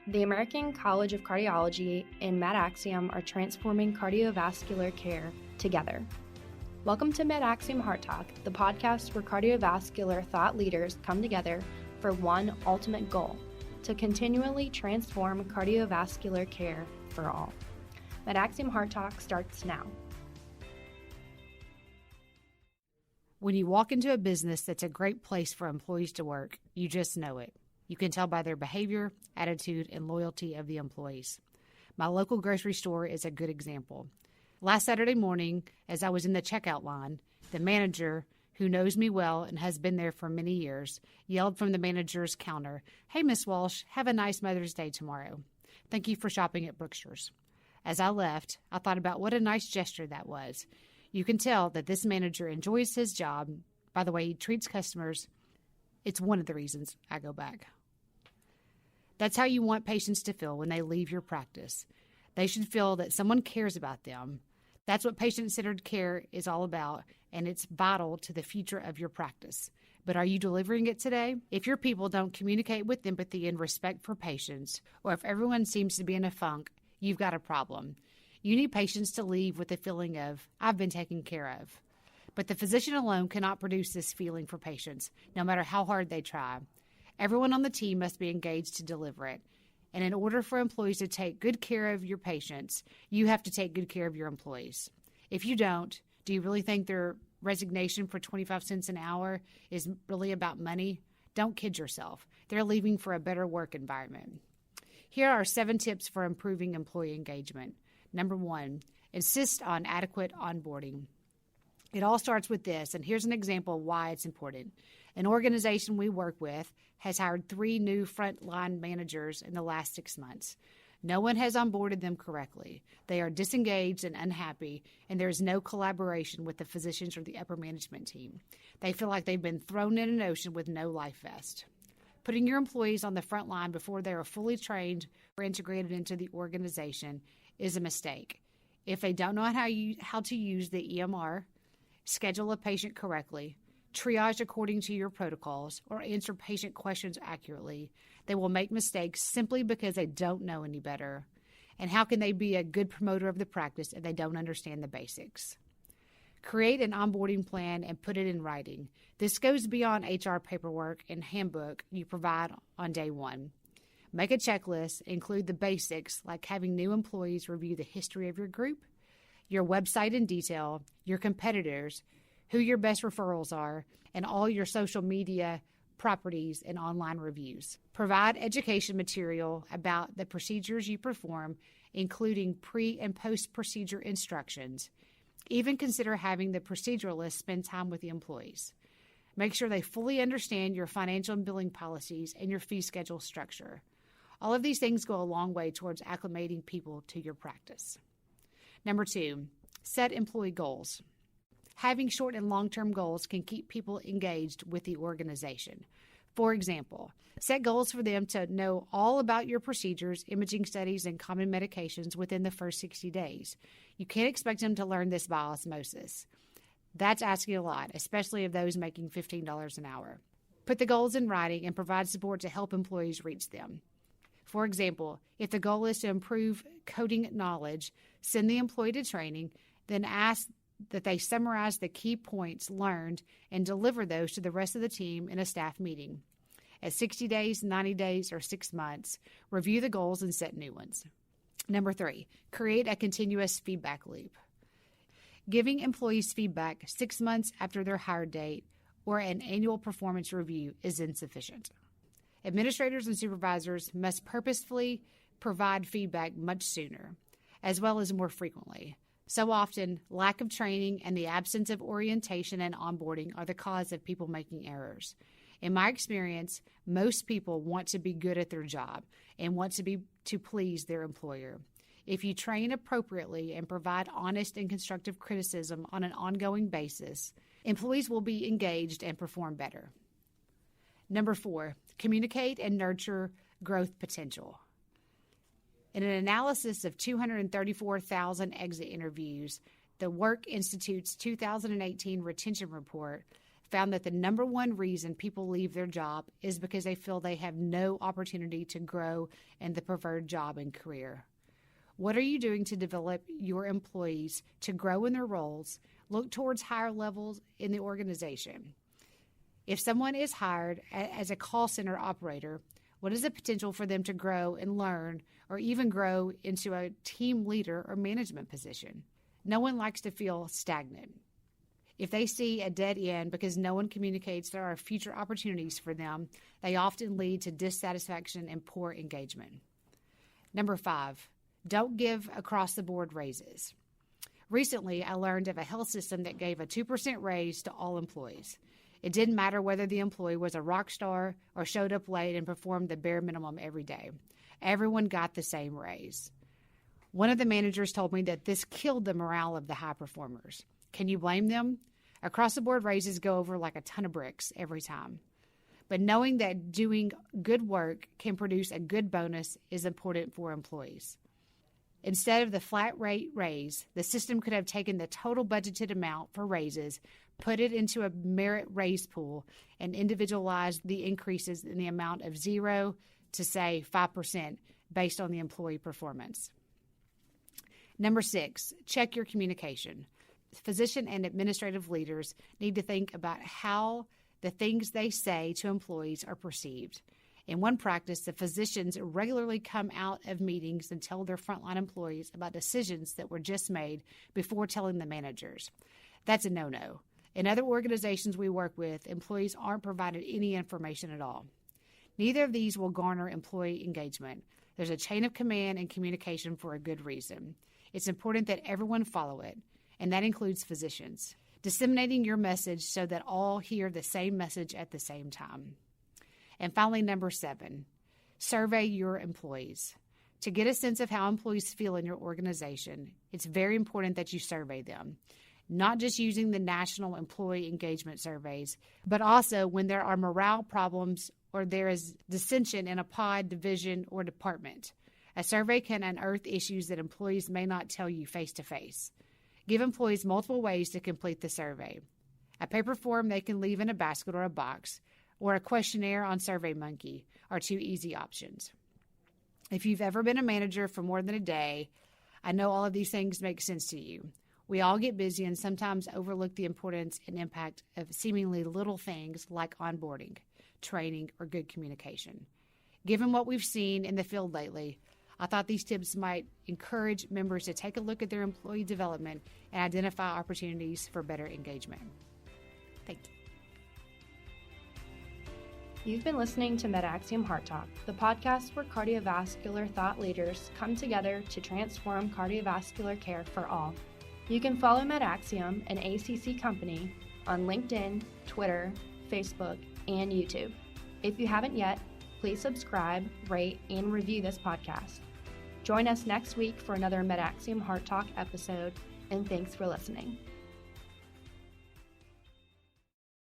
The American College of Cardiology and MedAxiom are transforming cardiovascular care together. Welcome to MedAxiom Heart Talk, the podcast where cardiovascular thought leaders come together for one ultimate goal: to continually transform cardiovascular care for all. MedAxiom Heart Talk starts now. When you walk into a business that's a great place for employees to work, you just know it. You can tell by their behavior, attitude, and loyalty of the employees. My local grocery store is a good example. Last Saturday morning, as I was in the checkout line, the manager, who knows me well and has been there for many years, yelled from the manager's counter, "Hey, Miss Walsh, have a nice Mother's Day tomorrow. Thank you for shopping at Brookshires." As I left, I thought about what a nice gesture that was. You can tell that this manager enjoys his job by the way he treats customers. It's one of the reasons I go back. That's how you want patients to feel when they leave your practice. They should feel that someone cares about them. That's what patient-centered care is all about, and it's vital to the future of your practice. But are you delivering it today? If your people don't communicate with empathy and respect for patients, or if everyone seems to be in a funk, you've got a problem. You need patients to leave with a feeling of, "I've been taken care of." But the physician alone cannot produce this feeling for patients, no matter how hard they try. Everyone on the team must be engaged to deliver it. And in order for employees to take good care of your patients, you have to take good care of your employees. If you don't, do you really think their resignation for 25 cents an hour is really about money? Don't kid yourself. They're leaving for a better work environment. Here are 7 tips for improving employee engagement. Number 1, insist on adequate onboarding. It all starts with this, and here's an example of why it's important. An organization we work with has hired 3 new frontline managers in the last 6 months. No one has onboarded them correctly. They are disengaged and unhappy, and there is no collaboration with the physicians or the upper management team. They feel like they've been thrown in an ocean with no life vest. Putting your employees on the front line before they are fully trained or integrated into the organization is a mistake. If they don't know how to use the EMR, schedule a patient correctly, triage according to your protocols, or answer patient questions accurately, they will make mistakes simply because they don't know any better. And how can they be a good promoter of the practice if they don't understand the basics? Create an onboarding plan and put it in writing. This goes beyond HR paperwork and handbook you provide on day 1. Make a checklist, include the basics like having new employees review the history of your group, your website in detail, your competitors, who your best referrals are, and all your social media properties and online reviews. Provide education material about the procedures you perform, including pre- and post-procedure instructions. Even consider having the proceduralist spend time with the employees. Make sure they fully understand your financial and billing policies and your fee schedule structure. All of these things go a long way towards acclimating people to your practice. Number 2, set employee goals. Having short and long-term goals can keep people engaged with the organization. For example, set goals for them to know all about your procedures, imaging studies, and common medications within the first 60 days. You can't expect them to learn this by osmosis. That's asking a lot, especially of those making $15 an hour. Put the goals in writing and provide support to help employees reach them. For example, if the goal is to improve coding knowledge, send the employee to training, then ask that they summarize the key points learned and deliver those to the rest of the team in a staff meeting. At 60 days, 90 days, or 6 months, review the goals and set new ones. Number 3, create a continuous feedback loop. Giving employees feedback 6 months after their hire date or an annual performance review is insufficient. Administrators and supervisors must purposefully provide feedback much sooner, as well as more frequently. So often, lack of training and the absence of orientation and onboarding are the cause of people making errors. In my experience, most people want to be good at their job and want to please their employer. If you train appropriately and provide honest and constructive criticism on an ongoing basis, employees will be engaged and perform better. Number 4, communicate and nurture growth potential. In an analysis of 234,000 exit interviews, the Work Institute's 2018 retention report found that the number one reason people leave their job is because they feel they have no opportunity to grow in the preferred job and career. What are you doing to develop your employees to grow in their roles, look towards higher levels in the organization? If someone is hired as a call center operator, what is the potential for them to grow and learn, or even grow into a team leader or management position? No one likes to feel stagnant. If they see a dead end because no one communicates there are future opportunities for them, they often lead to dissatisfaction and poor engagement. Number 5, don't give across-the-board raises. Recently, I learned of a health system that gave a 2% raise to all employees. It didn't matter whether the employee was a rock star or showed up late and performed the bare minimum every day. Everyone got the same raise. One of the managers told me that this killed the morale of the high performers. Can you blame them? Across-the-board raises go over like a ton of bricks every time. But knowing that doing good work can produce a good bonus is important for employees. Instead of the flat rate raise, the system could have taken the total budgeted amount for raises, put it into a merit raise pool, and individualized the increases in the amount of 0 to, say, 5% based on the employee performance. Number 6, check your communication. Physician and administrative leaders need to think about how the things they say to employees are perceived. In one practice, the physicians regularly come out of meetings and tell their frontline employees about decisions that were just made before telling the managers. That's a no-no. In other organizations we work with, employees aren't provided any information at all. Neither of these will garner employee engagement. There's a chain of command and communication for a good reason. It's important that everyone follow it, and that includes physicians. Disseminating your message so that all hear the same message at the same time. And finally, number 7, survey your employees. To get a sense of how employees feel in your organization, it's very important that you survey them, not just using the national employee engagement surveys, but also when there are morale problems or there is dissension in a pod, division, or department. A survey can unearth issues that employees may not tell you face-to-face. Give employees multiple ways to complete the survey. A paper form they can leave in a basket or a box, or a questionnaire on SurveyMonkey are 2 easy options. If you've ever been a manager for more than a day, I know all of these things make sense to you. We all get busy and sometimes overlook the importance and impact of seemingly little things like onboarding, training, or good communication. Given what we've seen in the field lately, I thought these tips might encourage members to take a look at their employee development and identify opportunities for better engagement. Thank you. You've been listening to MedAxiom Heart Talk, the podcast where cardiovascular thought leaders come together to transform cardiovascular care for all. You can follow MedAxiom, an ACC company, on LinkedIn, Twitter, Facebook, and YouTube. If you haven't yet, please subscribe, rate, and review this podcast. Join us next week for another MedAxiom Heart Talk episode, and thanks for listening.